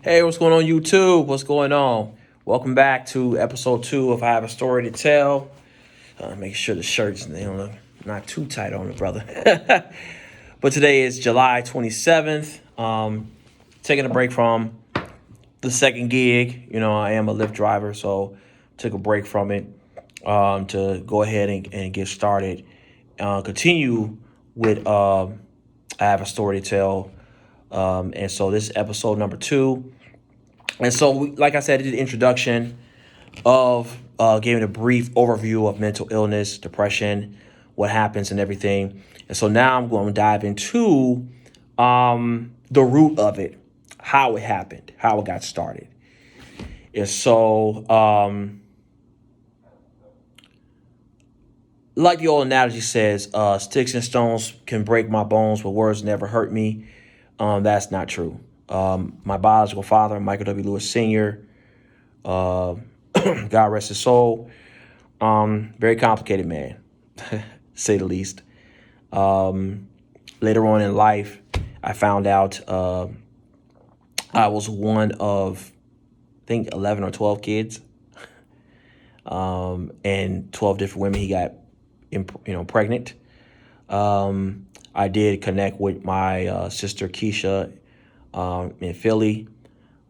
Hey, what's going on, YouTube? What's going on? Welcome back to episode 2 of I Have a Story to Tell. Making sure the shirt's look not too tight on it, brother. But today is July 27th. Taking a break from the second gig. I am a Lyft driver, so took a break from it to go ahead and get started. Continue with I Have a Story to Tell. And so this is episode number 2. And so, like I said, I did the introduction of giving a brief overview of mental illness, depression, what happens and everything. And so now I'm going to dive into the root of it, how it happened, how it got started. And so, like the old analogy says, sticks and stones can break my bones, but words never hurt me. That's not true. My biological father, Michael W. Lewis Sr., God rest his soul, very complicated man, to say the least. Later on in life, I found out I was one of, I think, 11 or 12 kids, and 12 different women he got, pregnant. I did connect with my sister Keisha in Philly.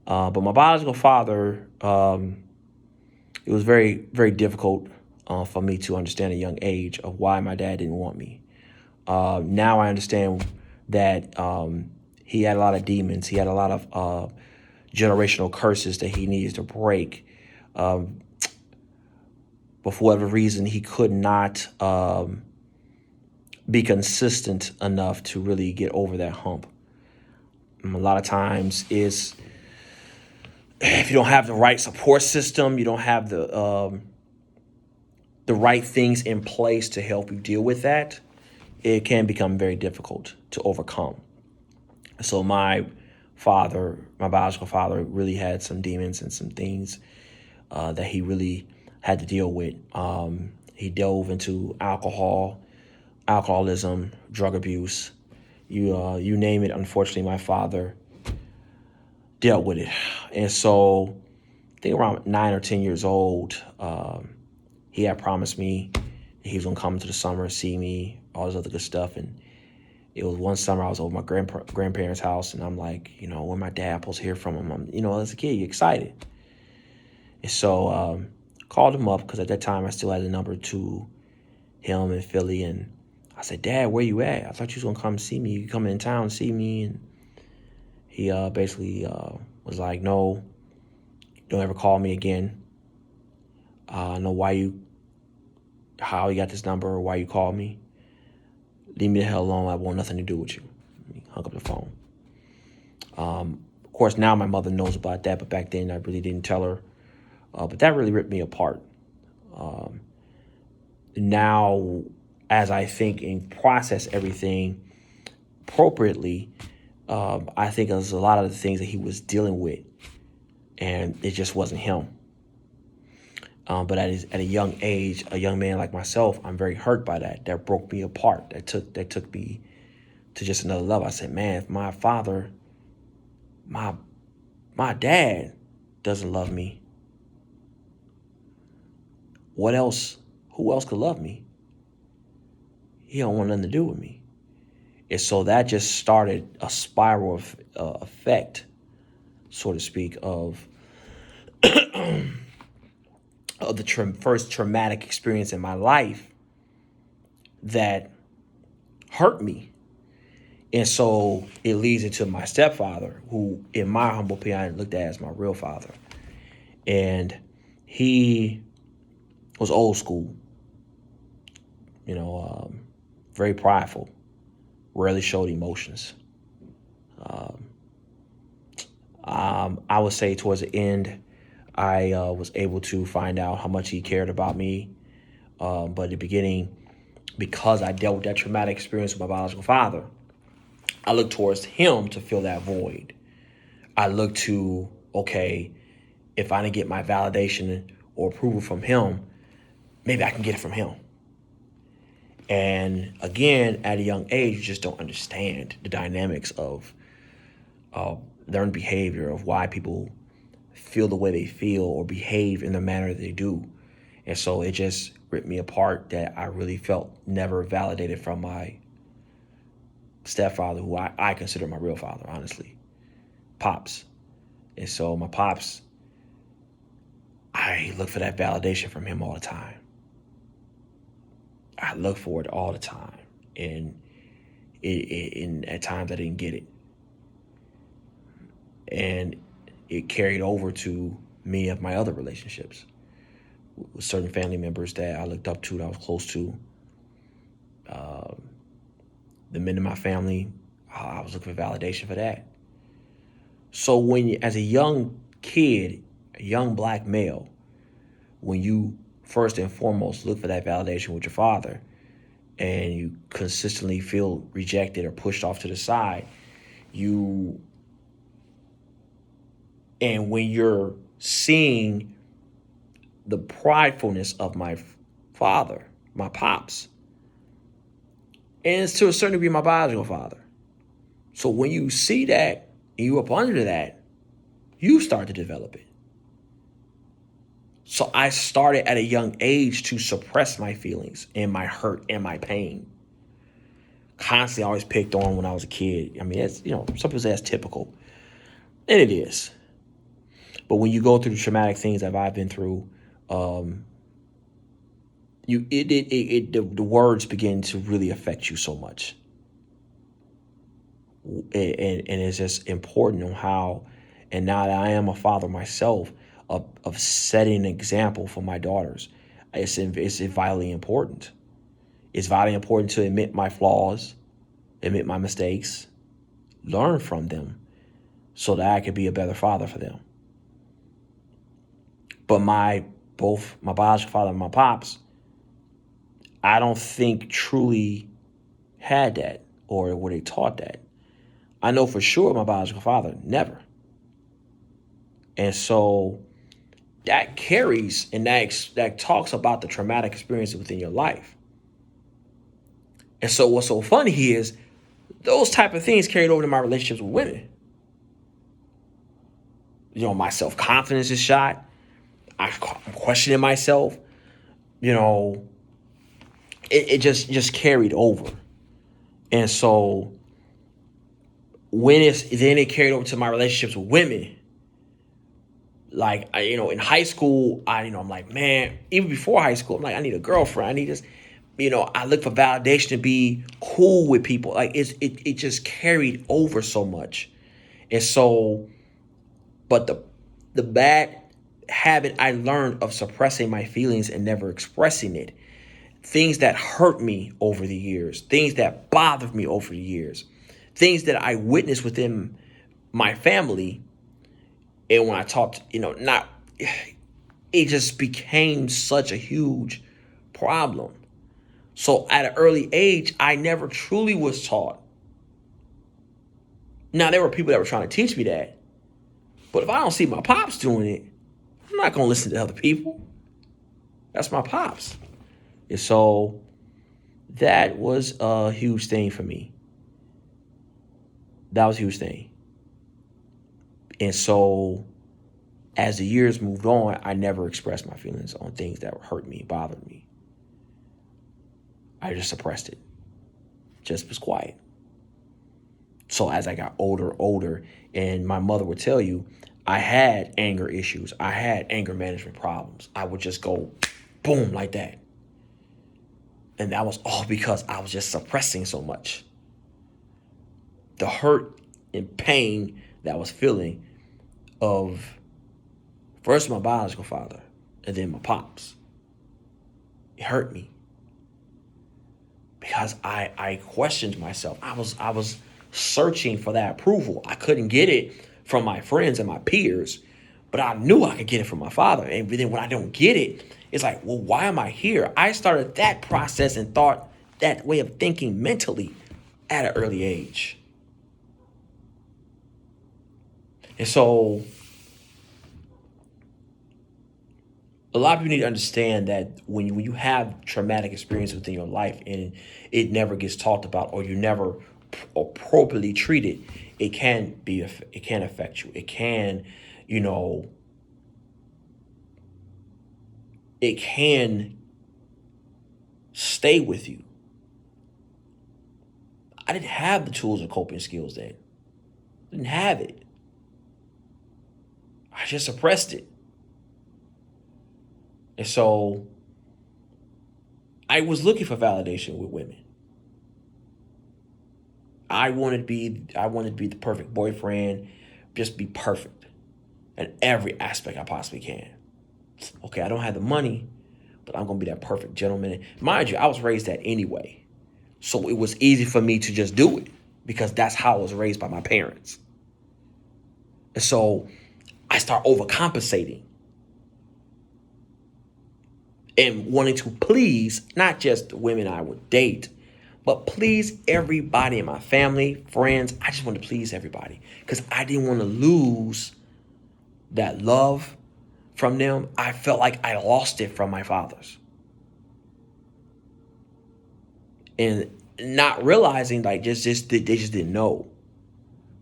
But my biological father, it was very, very difficult for me to understand at a young age of why my dad didn't want me. Now I understand that he had a lot of demons. He had a lot of generational curses that he needed to break. But for whatever reason, he could not be consistent enough to really get over that hump. A lot of times is if you don't have the right support system, you don't have the right things in place to help you deal with that, it can become very difficult to overcome. So my biological father, really had some demons and some things that he really had to deal with. He dove into alcoholism, drug abuse. You name it. Unfortunately, my father dealt with it. And so I think around 9 or 10 years old, he had promised me that he was going to come to the summer, see me, all this other good stuff. And it was one summer I was over my grandparents' house, and I'm like, when my dad supposed to hear from him, as a kid, you're excited. And so called him up because at that time I still had the number to him in Philly. And I said, Dad, where you at? I thought you was going to come see me. You come in town and see me. And he basically was like, no, don't ever call me again. I know how you got this number or why you called me. Leave me the hell alone. I want nothing to do with you. He hung up the phone. Of course, now my mother knows about that, but back then I really didn't tell her. But that really ripped me apart. Now, as I think and process everything appropriately, I think there's a lot of the things that he was dealing with, and it just wasn't him. But at a young age, a young man like myself, I'm very hurt by that. That broke me apart. That took me to just another level. I said, man, if my father, my dad doesn't love me, what else? Who else could love me? He don't want nothing to do with me. And so that just started a spiral of effect, so to speak, of the first traumatic experience in my life that hurt me. And so it leads into my stepfather, who, in my humble opinion, I looked at as my real father. And he was old school, very prideful, rarely showed emotions. I would say towards the end, I was able to find out how much he cared about me. But at the beginning, because I dealt with that traumatic experience with my biological father, I looked towards him to fill that void. I looked to, okay, if I didn't get my validation or approval from him, maybe I can get it from him. And again, at a young age, you just don't understand the dynamics of learned behavior of why people feel the way they feel or behave in the manner they do. And so it just ripped me apart that I really felt never validated from my stepfather, who I consider my real father, honestly, Pops. And so my Pops, I look for that validation from him all the time. I look for it all the time. And at times I didn't get it. And it carried over to many of my other relationships with certain family members that I looked up to, that I was close to. The men in my family, I was looking for validation for that. So as a young kid, a young black male, when you first and foremost look for that validation with your father, and you consistently feel rejected or pushed off to the side, and when you're seeing the pridefulness of my father, my Pops, and to a certain degree my biological father. So when you see that and you up under that, you start to develop it. So I started at a young age to suppress my feelings and my hurt and my pain. Constantly always picked on when I was a kid. I mean, it's, some people say that's typical. And it is. But when you go through the traumatic things that I've been through, the words begin to really affect you so much. And it's just important on how, and now that I am a father myself, of setting an example for my daughters, it's vitally important. It's vitally important to admit my flaws, admit my mistakes, learn from them, so that I can be a better father for them. But both my biological father and my Pops, I don't think truly had that, or were they taught that. I know for sure my biological father never. And so that carries, and that talks about the traumatic experiences within your life. And so what's so funny is those type of things carried over to my relationships with women. My self-confidence is shot. I'm questioning myself. It just carried over. And so then it carried over to my relationships with women. Like, in high school, I'm like, man, even before high school, I'm like, I need a girlfriend. I need this, I look for validation to be cool with people. Like, it just carried over so much. And so, but the bad habit I learned of suppressing my feelings and never expressing it, things that hurt me over the years, things that bothered me over the years, things that I witnessed within my family. And when I talked, it just became such a huge problem. So at an early age, I never truly was taught. Now, there were people that were trying to teach me that. But if I don't see my Pops doing it, I'm not going to listen to other people. That's my Pops. And so that was a huge thing for me. That was a huge thing. And so as the years moved on, I never expressed my feelings on things that hurt me, bothered me. I just suppressed it. Just was quiet. So as I got older, and my mother would tell you, I had anger issues. I had anger management problems. I would just go boom like that. And that was all because I was just suppressing so much. The hurt and pain that I was feeling of first my biological father and then my Pops. It hurt me. Because I questioned myself. I was searching for that approval. I couldn't get it from my friends and my peers, but I knew I could get it from my father. And then when I don't get it, it's like, well, why am I here? I started that process and thought that way of thinking mentally at an early age. And so a lot of people need to understand that when you have traumatic experience within your life and it never gets talked about, or you never appropriately treated, it can be, it can affect you. It can, you know, it can stay with you. I didn't have the tools and coping skills then. Didn't have it. I just suppressed it. And so I was looking for validation with women. I wanted to be the perfect boyfriend, just be perfect in every aspect I possibly can. Okay, I don't have the money, but I'm gonna be that perfect gentleman. And mind you, I was raised that anyway. So it was easy for me to just do it because that's how I was raised by my parents. And so I start overcompensating and wanting to please not just the women I would date, but please everybody in my family, friends. I just wanted to please everybody because I didn't want to lose that love from them. I felt like I lost it from my fathers. And not realizing like they just didn't know.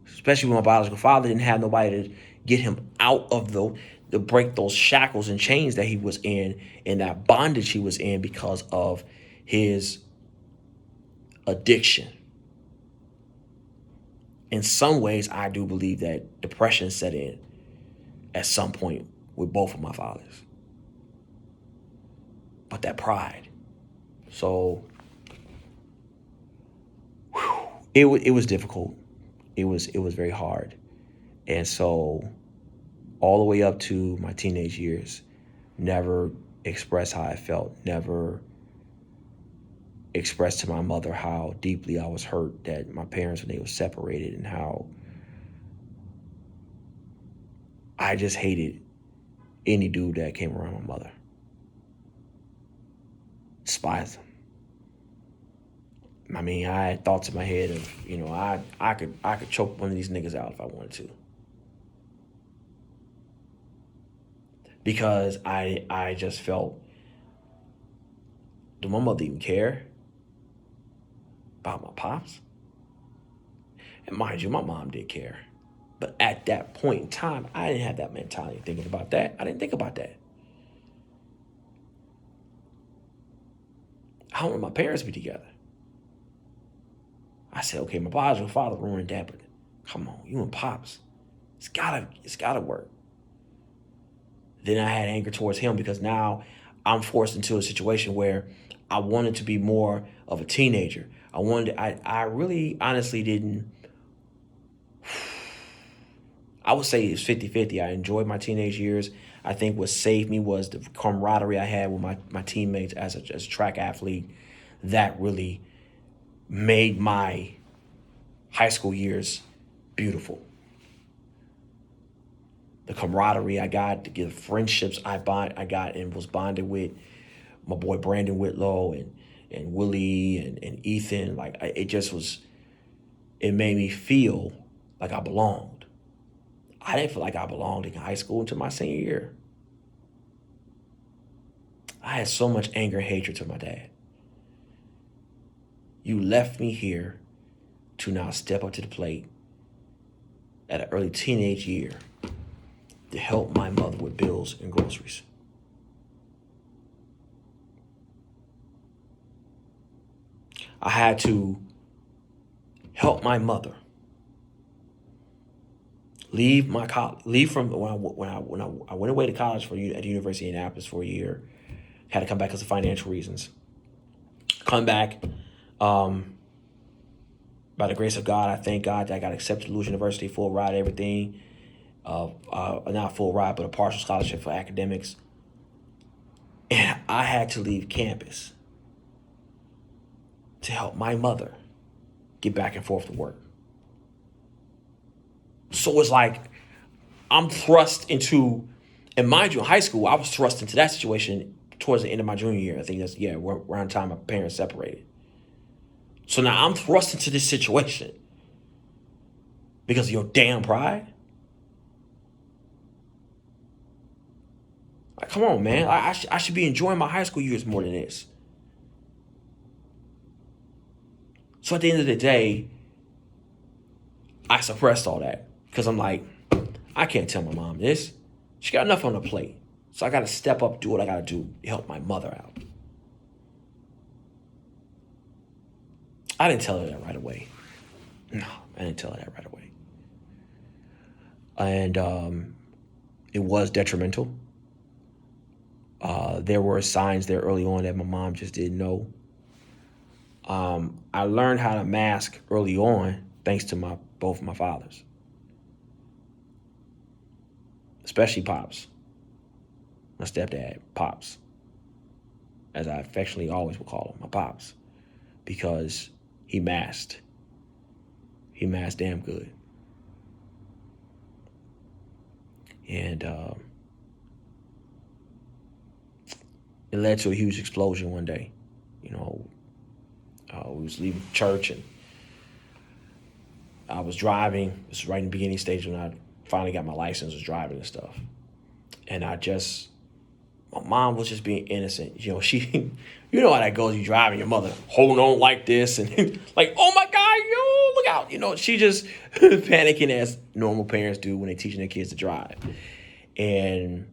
Especially when my biological father didn't have nobody to get him out of to break those shackles and chains that he was in and that bondage he was in because of his addiction. In some ways, I do believe that depression set in at some point with both of my fathers. But that pride. So it was difficult. It was very hard. And so all the way up to my teenage years, never expressed how I felt, never expressed to my mother how deeply I was hurt that my parents, when they were separated, and how I just hated any dude that came around my mother. Despised them. I mean, I had thoughts in my head of, you know, I could choke one of these niggas out if I wanted to. Because I just felt, do my mother even care about my pops? And mind you, my mom did care. But at that point in time, I didn't have that mentality thinking about that. I didn't think about that. I don't want my parents to be together. I said, okay, my biological father ruined that, but come on, you and pops. It's gotta work. Then I had anger towards him because now I'm forced into a situation where I wanted to be more of a teenager. I really honestly didn't, I would say it's 50-50. I enjoyed my teenage years. I think what saved me was the camaraderie I had with my teammates as a track athlete. That really made my high school years beautiful. The camaraderie I got, the friendships I got and was bonded with my boy Brandon Whitlow and Willie and Ethan. Like it just was, it made me feel like I belonged. I didn't feel like I belonged in high school until my senior year. I had so much anger and hatred to my dad. You left me here to now step up to the plate at an early teenage year to help my mother with bills and groceries. I had to help my mother leave my leave from when I went away to college at the University of Indianapolis for a year. Had to come back because of financial reasons. Come back, by the grace of God, I thank God that I got accepted to Lewis University, full ride, everything. Not full ride, but a partial scholarship for academics. And I had to leave campus to help my mother get back and forth to work. So it's like I'm thrust into, and mind you, in high school, I was thrust into that situation towards the end of my junior year. I think that's, around the time my parents separated. So now I'm thrust into this situation because of your damn pride. Like, come on, man. I should be enjoying my high school years more than this. So at the end of the day, I suppressed all that because I'm like, I can't tell my mom this. She got enough on the plate. So I got to step up, do what I got to do to help my mother out. I didn't tell her that right away. No, I didn't tell her that right away. And it was detrimental. There were signs there early on that my mom just didn't know. I learned how to mask early on thanks to both my fathers, especially Pops, my stepdad, Pops, as I affectionately always will call him, my Pops, because he masked. He masked damn good. And it led to a huge explosion one day. We was leaving church and I was driving. This was right in the beginning stage when I finally got my license, was driving and stuff. And my mom was just being innocent. She, you know how that goes. You driving, your mother holding on like this and like, oh my God, look out. She just panicking as normal parents do when they're teaching their kids to drive. And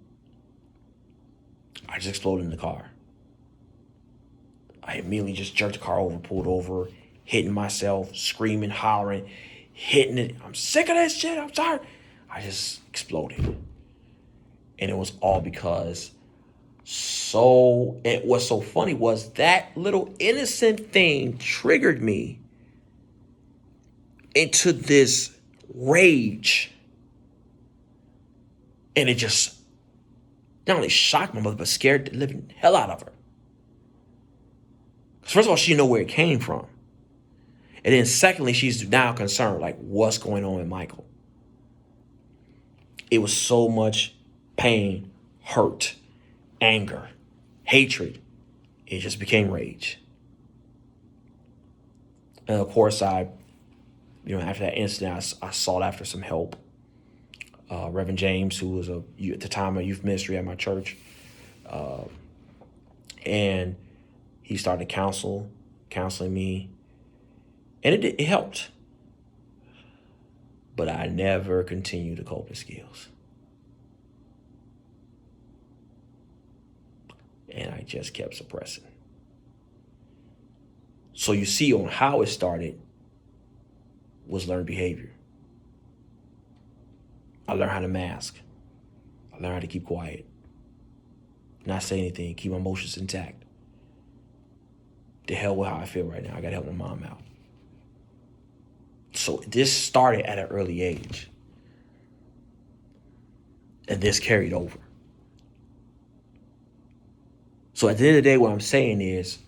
I just exploded in the car. I immediately just jerked the car over, pulled over, hitting myself, screaming, hollering, hitting it. I'm sick of this shit. I'm sorry. I just exploded. And it was all because and what's so funny was that little innocent thing triggered me into this rage. And it just not only shocked my mother, but scared the living hell out of her. First of all, she didn't know where it came from. And then secondly, she's now concerned, like, what's going on with Michael? It was so much pain, hurt, anger, hatred. It just became rage. And of course, after that incident, I sought after some help. Reverend James, who was at the time a youth ministry at my church, and he started counseling me, and it helped. But I never continued the coping skills. And I just kept suppressing. So you see on how it started was learned behavior. I learned how to mask. I learned how to keep quiet. Not say anything, keep my emotions intact. The hell with how I feel right now. I gotta help my mom out. So this started at an early age. And this carried over. So at the end of the day, what I'm saying is,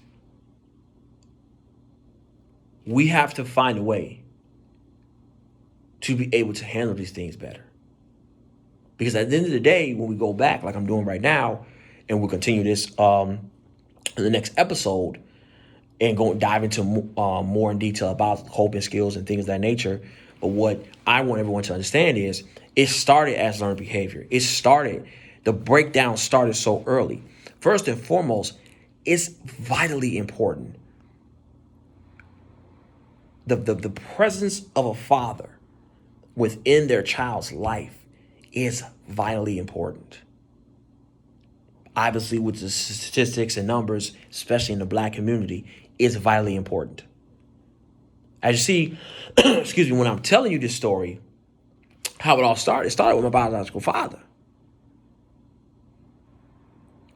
we have to find a way to be able to handle these things better. Because at the end of the day, when we go back, like I'm doing right now, and we'll continue this in the next episode, and dive into more in detail about coping skills and things of that nature. But what I want everyone to understand is, it started as learned behavior. The breakdown started so early. First and foremost, it's vitally important. The presence of a father within their child's life is vitally important. Obviously, with the statistics and numbers, especially in the Black community, is vitally important. As you see, excuse me, when I'm telling you this story, how it all started. It started with my biological father.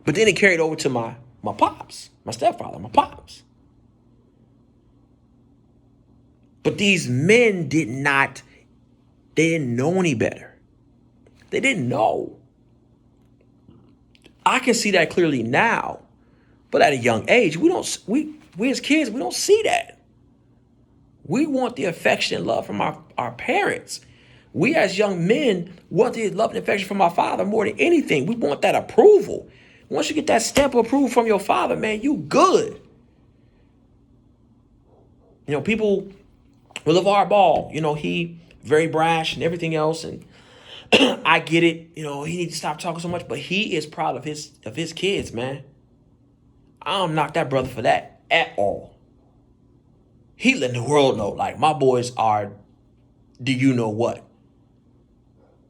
But then it carried over to my pops, my stepfather, my pops. But these men they didn't know any better. They didn't know. I can see that clearly now. But at a young age, we as kids, we don't see that. We want the affection and love from our parents. We as young men want the love and affection from our father more than anything. We want that approval. Once you get that stamp of approval from your father, man, you good. People with LeVar Ball, he very brash and everything else, and I get it. He needs to stop talking so much, but he is proud of his kids, man. I don't knock that brother for that at all. He letting the world know, like, my boys are do you know what?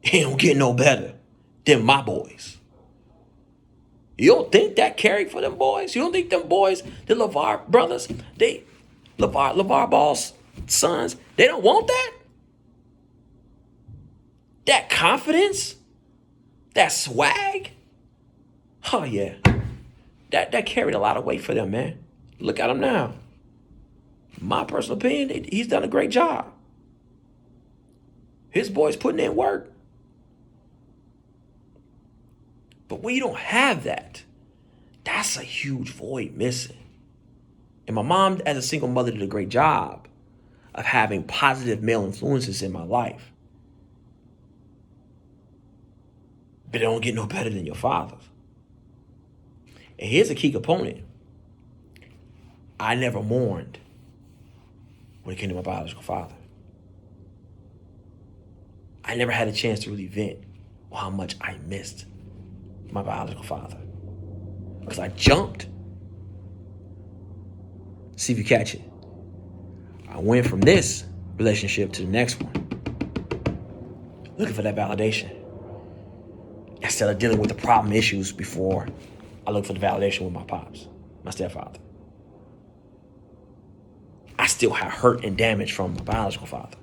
He don't get no better than my boys. You don't think that carried for them boys? You don't think them boys, the LeVar brothers, LeVar Ball's sons, they don't want that? That confidence? That swag? Oh yeah. That carried a lot of weight for them, man. Look at him now. My personal opinion, he's done a great job. His boys putting in work. But when you don't have that, that's a huge void missing. And my mom, as a single mother, did a great job of having positive male influences in my life. But it don't get no better than your father's. And here's a key component. I never mourned when it came to my biological father. I never had a chance to really vent on how much I missed my biological father. Because I jumped. See if you catch it. I went from this relationship to the next one, looking for that validation. Instead of dealing with the problem issues before I looked for the validation with my pops, my stepfather. I still had hurt and damage from my biological father.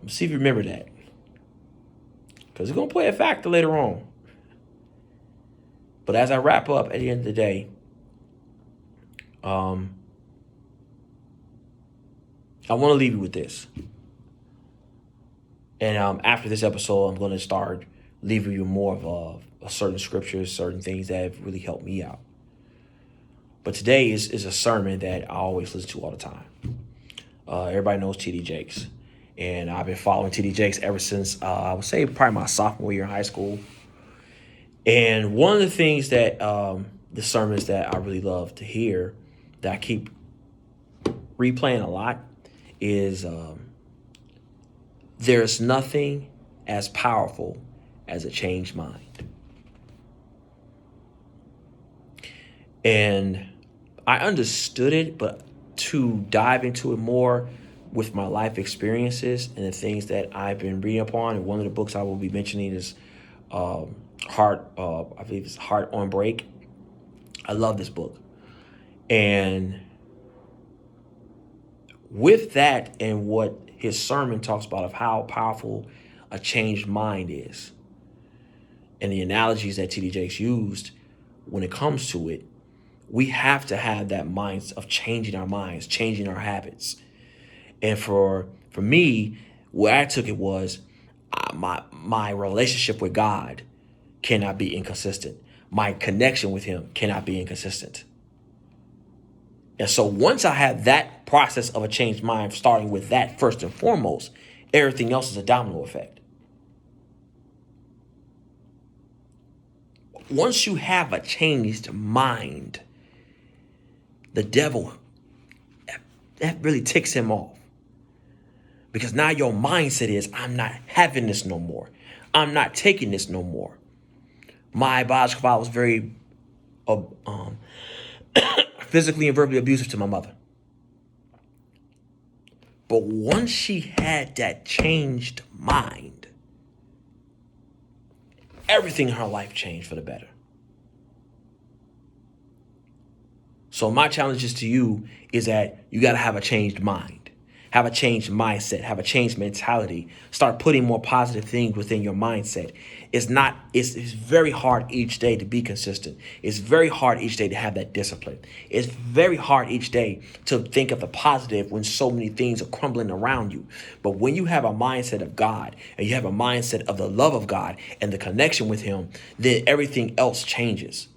See if you remember that. Because it's going to play a factor later on. But as I wrap up at the end of the day, I want to leave you with this. And after this episode, I'm going to start leaving you more of certain scriptures, certain things that have really helped me out. But today is a sermon that I always listen to all the time. Everybody knows T.D. Jakes. And I've been following T.D. Jakes ever since, I would say, probably my sophomore year in high school. And one of the things that the sermons that I really love to hear, that I keep replaying a lot, is there's nothing as powerful as a changed mind. And I understood it, but to dive into it more with my life experiences and the things that I've been reading upon, and one of the books I will be mentioning is Heart on Break. I love this book. And with that and what his sermon talks about of how powerful a changed mind is, and the analogies that T.D. Jakes used when it comes to it, we have to have that mind of changing our minds, changing our habits. And for me, where I took it was my relationship with God cannot be inconsistent. My connection with him cannot be inconsistent. And so once I have that process of a changed mind, starting with that first and foremost, everything else is a domino effect. Once you have a changed mind, the devil, that really ticks him off. Because now your mindset is, I'm not having this no more. I'm not taking this no more. My biological father was very physically and verbally abusive to my mother. But once she had that changed mind, everything in her life changed for the better. So my challenge to you is that you got to have a changed mind. Have a changed mindset, have a changed mentality. Start putting more positive things within your mindset. It's very hard each day to be consistent. It's very hard each day to have that discipline. It's very hard each day to think of the positive when so many things are crumbling around you. But when you have a mindset of God and you have a mindset of the love of God and the connection with him, then everything else changes.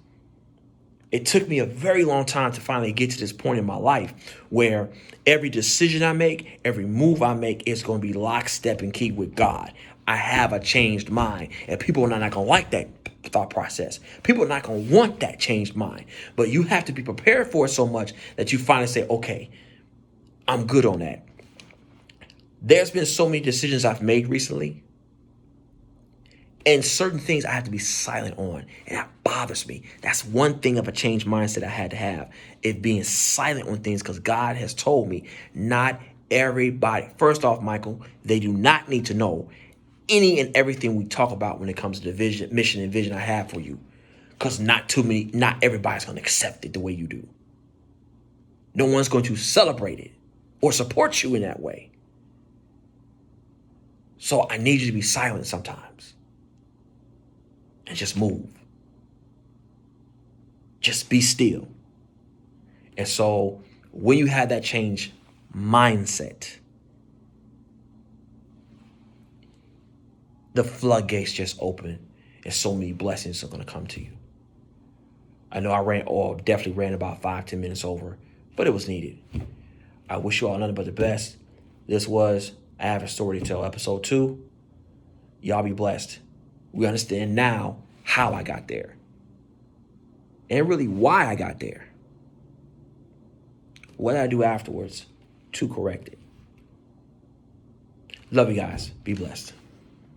It took me a very long time to finally get to this point in my life where every decision I make, every move I make is going to be lockstep and key with God. I have a changed mind, and people are not going to like that thought process. People are not going to want that changed mind, but you have to be prepared for it so much that you finally say, okay, I'm good on that. There's been so many decisions I've made recently, And certain things I have to be silent on. And that bothers me. That's one thing of a changed mindset I had to have. It being silent on things because God has told me not everybody. First off, Michael, they do not need to know any and everything we talk about when it comes to the vision, mission, and vision I have for you. Because not everybody's going to accept it the way you do. No one's going to celebrate it or support you in that way. So I need you to be silent sometimes. And just move. Just be still. And so when you have that change mindset, the floodgates just open and so many blessings are going to come to you. I know I definitely ran about 5-10 minutes over, but it was needed. I wish you all nothing but the best. This was I Have a Story to Tell, episode 2. Y'all be blessed. We understand now how I got there and really why I got there. What did I do afterwards to correct it? Love you guys. Be blessed.